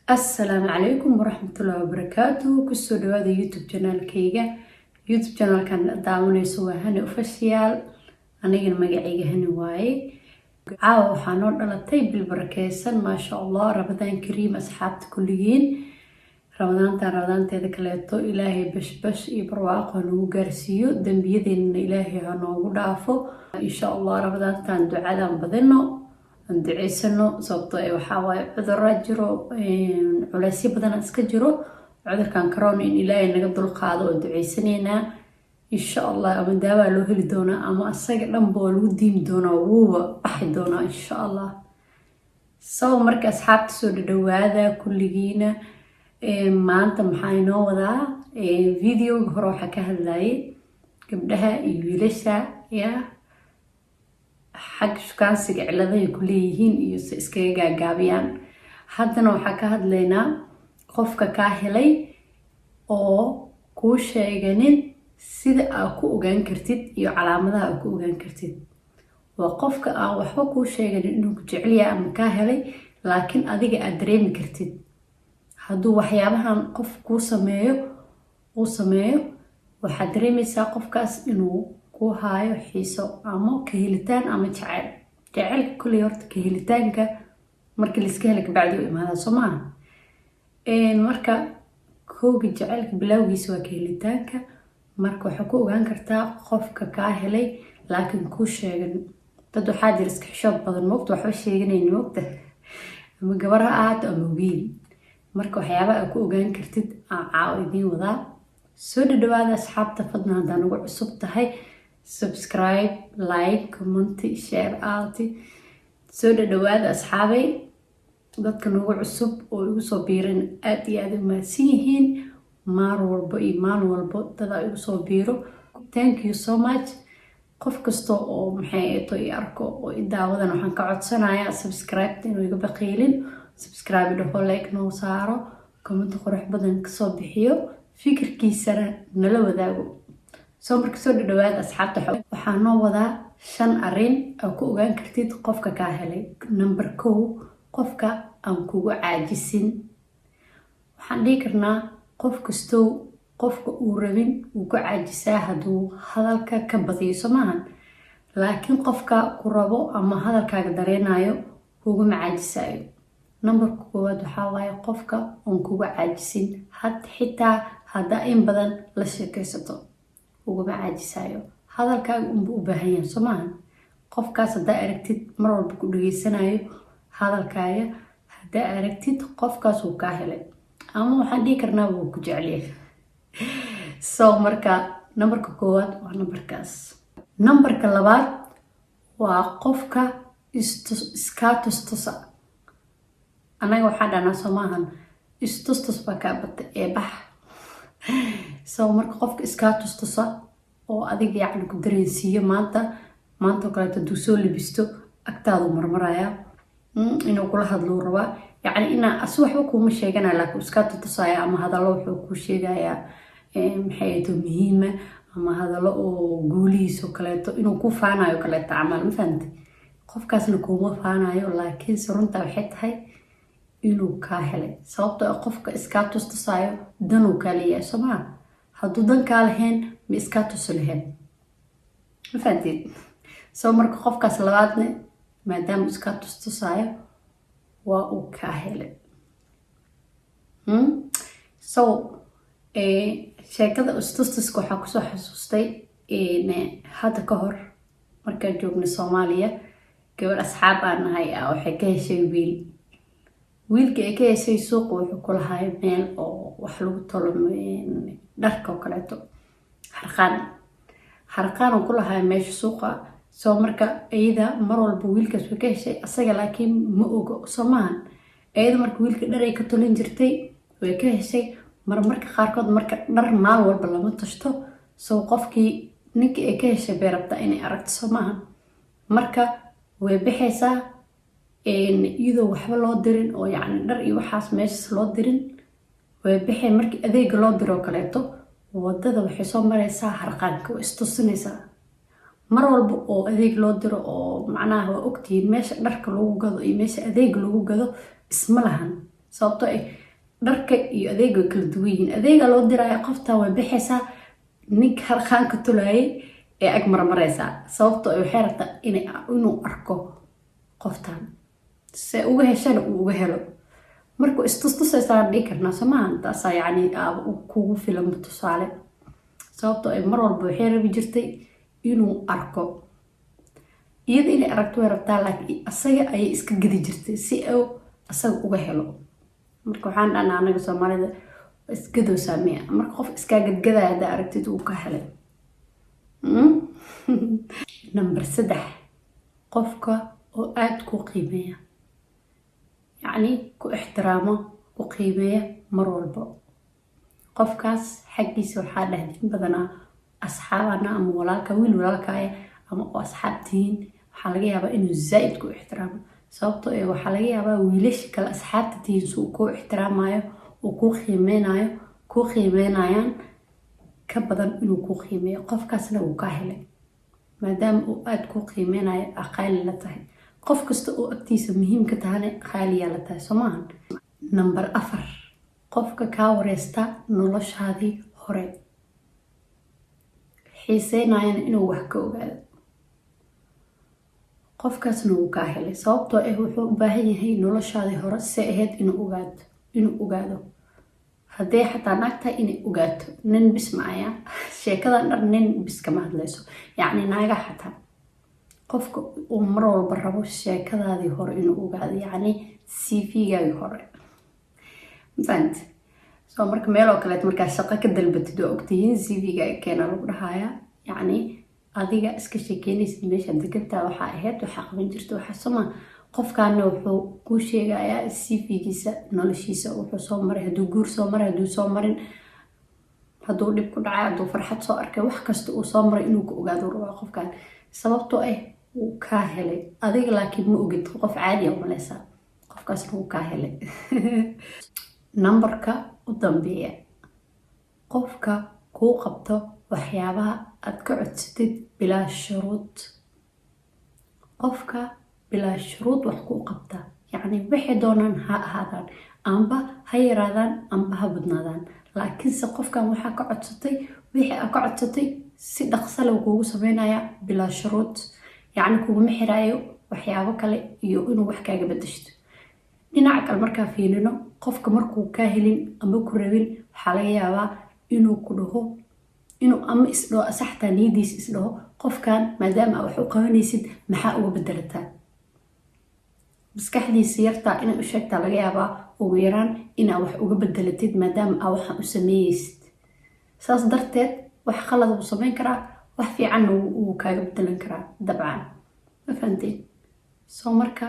السلام عليكم ورحمة الله وبركاته. كسو دوادا يوتيوب جانال كيغا. يوتيوب جانال كان داونيسو هاني اوفيشيال انيغن مغاعيغا هاني واي. عاو وحانو دلتاي بالبركيسان ما شاء الله. رمضان كريم اصحابتي كليين. رمضان تيدا كليتو إلهي بش يبرواق ونو غارسيو دنبيدين إلهي هنو دافو إن شاء الله. رمضان تان دعاء بدنو duceysano sababtoo ay waxa waaye cudurro jiro culaysyo badan iska jiro cudurkan corona in ilaahay naga dul qaado oo duceysanayna insha Allah ama daawa loo heli doona ama asaga dhanba lagu diimi doona wuuba baxi doona insha Allah. soo marka asxaabta soo dhawaada kulligiina maanta maxaa inoo wadaa video hore waxa ka hadlayay gabdhaha iyo wiilasha xag shukaansiga ciladahay ku leeyihiin iyo si iskaga gaagaabiyaan. haddana waxaa ka hadlaynaa qofka kaa helay oo kuu sheeganin sida aad ku ogaan kartid iyo calaamadaha aad ku ogaan kartid. waa qofka aan waxba kuu sheeganin inuu ku jecel yahay ama kaa helay laakiin adiga aad dareemi kartid hadduu waxyaabahan qof kuu sameeyo waxaad dareemaysaa qofkaas inuu ku haayo xiiso ama ka helitaan ama jaceylka kulli horta ka helitaanka marka la iska helay bacdi u imaada Soomaaliya. marka kooga jaceylka bilowgiisa waa ka helitaanka. marka waxa ku ogaan kartaa qofka ka helay laakiin ku sheegan dad waxaa jira iska xishood badan moogta waxba sheeganaynin moogta ama gabar ha ahaato ama wiil. marka waxyaabaha aad ku ogaan kartid aan caawa idiin wadaa. soo dhawaada asxaabta fadlan haddaan ugu cusub tahay subscribe, like, comment, share out. soo dhawaada asxaabay dadka nagu cusub oo igu soo biiran aad iyo aad u mahadsan yihiin. maalin walbo dada igu soo biiro. thank you so much. qof kasta oo maxay eeto i arko oo i daawadan waxaan ka codsanayaa subscribe inuu iga baqiilin. subscribe dhaho, like noo saaro, comment qurux badan kasoo bixiyo, fikirkiisana nala wadaago. soo marka soo dhawaada asxaabta waxaan noo wadaa 5 arrin oo ku ogaan kartid qofka kaa helay. number 1 qofka aan kugu caajisin. waxaan dhihi karnaa qof kastoo qofka uu rabin uu ku caajisaa hadduu hadalka ka badiyo Soomaaliya laakiin qofka ku rabo ama hadalkaaga dareenayo kuguma caajisayo. number 1 waxaa waaye qofka aan kugu caajisin xitaa haddaa in badan la sheekaysato uguma caajisayo hadalkaaga unbuu u baahan yahay Soomaaliya. qofkaas haddaa aragtid mar walba ku dhageysanayo hadalkaaga, haddaa aragtid qofkaas uu kaa helay ama waxaan dhihi karnaa wuu ku jecel yahay. soo marka numberka 1 waa numberkaas. numberka 2 waa qofka iska tustusa. anaga waxaa dhahnaa Soomaaliya istustus baa kaa batay ee bax. soo marka qofka iska tustusa oo adiga yacni ku dareensiiyo maanta oo kale hadduu soo libisto agtaadu marmaraya inuu kula hadlo rabaa yacni inaa asu waxba kuma sheeganaya laakiin iska tusaya ama hadallo wuxuu ku sheegayaa maxay ahayd muhiima ama hadallo oo guulihiisa kaleeto inuu ku faanayo kaleeto camal ma fahamtay. qofkaasna kuma faanayo laakiin runta waxay tahay inuu kaa helay sababtoo qofka iska tustusayo danuu kaa leeyahay Soomaaliya. hadduu dan kaa lahayn ma iska tusi lahayn ma fahamtid. soo marka qofkaas labaadna maadaama iska tustusayo waa uu kaa helay. sheekada istustuska waxaa kusoo xasuustay hadda ka hor markaan joogna Soomaaliya gabar asxaab aan nahay waxay ka heshay wiilka ay ka heshay suuqa wuxuu ku lahaa meel oo wax lagu tolo dharka oo kaleeto harqaan uu ku lahaa meesha suuqa. soo marka iyada mar walba wiilkaas way ka heshay asaga laakiin ma ogo Soomaaliya. iyada marka wiilka dhar ay ka tolin jirtay way ka heshay marmarka qaarkood marka dhar maalin walba lama tashto. soo qofkii ninkii ay ka heshay bay rabtaa inay aragto Soomaaliya. marka way bixaysaa iyadoo waxba loo dirin oo yacni dhar iyo waxaas meeshas loo dirin way bixay. markii adeega loo diro kaleeto wadada waxay soo maraysaa harqaanka way istusinaysaa. mar walba oo adeeg loo diro oo macnaha waa ogtihiin meesha dharka lagu gado iyo meesha adeeg lagu gado isma lahan. sababtoo ah dharka iyo adeega way kala duwan yihiin. Adeega loo diraayo qoftan way bixaysaa, ninka harqaanka tulaayay ee ag marmaraysaa, sababtoo ah waxay rabtaa inuu arko qoftan se uga heshana uu uga helo. markuu istustusaysaa dhihi karnaa somahan, taasaa yacni kugu filan tusaale. sababtoo ay mar walba waxay rabi jirtay inuu arko, iyada inay aragto way rabtaa, laakiin asaga ayay iska gedi jirtay si uu asaga uga helo. marka waxaan dhahnaa anaga Soomaalida isgadoo saameeya, marka qof iskaa gadgadaya haddaa aragtid uu ka helay. Number 3, qofka oo aad ku qiimeeya, yacni ku ixtiraamo, ku qiimeeya mar walba. qofkaas xaggiisa waxaa dhahdin badanaa asxaabana ama walaalka wiil walaalkaya ama oo asxaabtihiin, waxaa laga yaabaa inuu zaaid ku ixtiraamo. sababtoo ah waxaa laga yaabaa wiilasha kale asxaabta tihiin si uu kuu ixtiraamayo, uu kuu qiimeynayaan ka badan inuu kuu qiimeeyo. qofkaasna wuu ka helay, maadaama uu aad kuu qiimeynayo qaali la tahay. qof kasta oo agtiisa muhiim ka tahana qaaliyaa la tahay, soo maahan. Number 4, qofka kaa wareysta noloshaadii hore, xiiseynayana inuu wax ka ogaado. qofkaasna wuu kaa helay, sababtoo ah wuxuu u baahan yahay noloshaadii hore se ahayd inuu ogaado. haddee xataa naagtahay inay ogaato, nin bis maaya sheekadan dhan nin bis kama hadlayso, yacni naaga xataa qofka uu mar walba rabo sheekadaadii hore inuu ogaado, yacni CV-gaagii hore. mafahant? soo marka meeloo kaleet markaa shaqo ka dalbatid waa ogtihiin CV-gaaga keena lagu dhahayaa, yacni adiga iska sheekeynaysid meesha degantaa waxaa ahayd, waxaa qaban jirta, waxaa soma. qofkaana wuxuu kuu sheegayaa CV-giisa, noloshiisa, wuxuu soo maray, hadduu guur soo maray, hadduu soo marin, hadduu dhib ku dhacay, hadduu farxad soo arkay, wax kasta uu soo maray inuu ka ogaado rabaa qofkaan. sababtoo ah wuu kaa helay, adiga laakiin ma ogid, qof caadiya umaleysaa, qofkaasna wuu kaa helay. Numberka u dambeeya, qofka kuu qabto waxyaabaha aad ka codsatid bilaa shuruud. qofka bilaa shuruud wax kuu qabta, yacni waxay doonaan ha ahaadaan, amba ha yaraadaan amba ha badnaadaan, laakiinse qofkan waxaa ka codsatay, wixii aad ka codsatay si dhaqso leh kuugu sameynaya bilaa shuruud, yacni kuguma xiraayo waxyaabo kale iyo inuu wax kaaga bedeshto. dhinaca kale markaa fiirino, qofka markuu kaa helin ama ku rabin, waxaa laga yaabaa inuu ku dhaho, inuu ama isdhaho asaxtaa niyadiisa isdhaho, qofkan maadaama aad wax u qabanaysid maxaa uga bedelataa. maskaxdiisa yartaa inay u sheegtaa laga yaabaa ugu yaraan inaa wax uga bedelatid maadaama aa waxaan u sameeyeysid. saas darteed wax qalad uu sameyn karaa, wax fiicanna wuu kaaga bedelan karaa dabcan. ma fahanteen? soo marka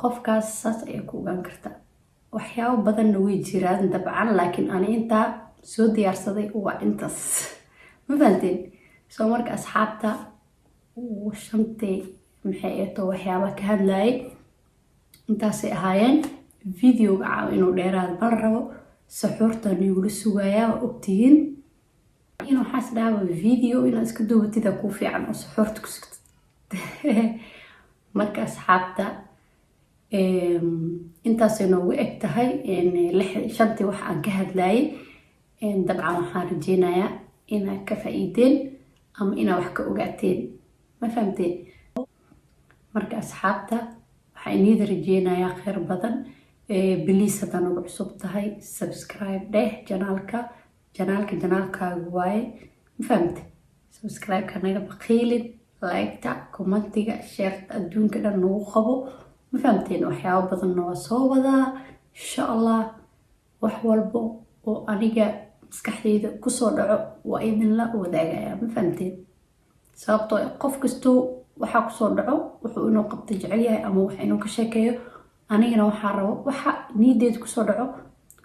qofkaas saas ayaa ku ogaan kartaa. waxyaabo badanna way jiraan dabcan, laakiin ani intaa soo diyaarsaday waa intaas. ma fahanteen? soo marka asxaabta 5 maxay eeto waxyaaba ka hadlayay intaasay ahaayeen. videoga caawa inuu dheeraad bal rabo, saxuurta nigula sugayaa, waa ogtihiin inuu xaas dhaaba video inaa iska duubatida kuu fiican oo saxuurta ku sugtid. marka asxaabta intaasay noogu eg tahay 5 wax aan ka hadlayay. dabcan waxaan rajeynayaa inaad ka faa'iideen ama inaad wax ka ogaateen. ma fahamteen? marka asxaabta waxaa iniida rajeynayaa kheyr badan. biliis haddaan ugu cusub tahay subscribe dheh janaalkaaga waaye. ma fahamte? subscribe-ka naga baqiilin, like-ta, commentiga, sheerta, adduunka dhan nagu qabo. ma fahamteen? waxyaabo badanna waa soo wadaa insha allah. wax walbo oo aniga maskaxdayda kusoo dhaco waa idinla wadaagaya. ma fahamteen? sababtoo qof kastoo waxaa kusoo dhaco wuxuu inuu qabto jecel yahay ama wax inuu ka sheekeeyo. anigana waxaa rabo waxa niideed kusoo dhaco,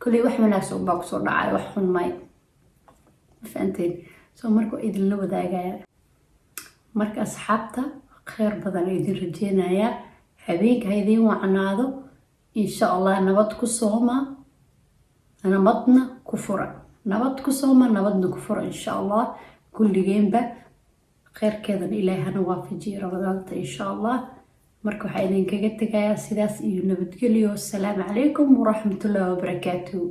kolley wax wanaagsan baa kusoo dhacay, wax xun may. ma fahamteen? soo marka idinla wadaagaya. marka asxaabta kheyr badan idin rajeynayaa. habeenka ha idiin wacnaado insha allah. nabad ku sooma, nabadna ku fura. nabad ku sooma, nabadna ku fura insha allah. kulligeenba kheyrkeedana ilaahay hana waafajiyo ramadaanta insha allah. marka waxaa idinkaga tegayaa sidaas iyo nabadgelyo. Assalaamu calaykum waraxmatullaahi wabarakaatuh.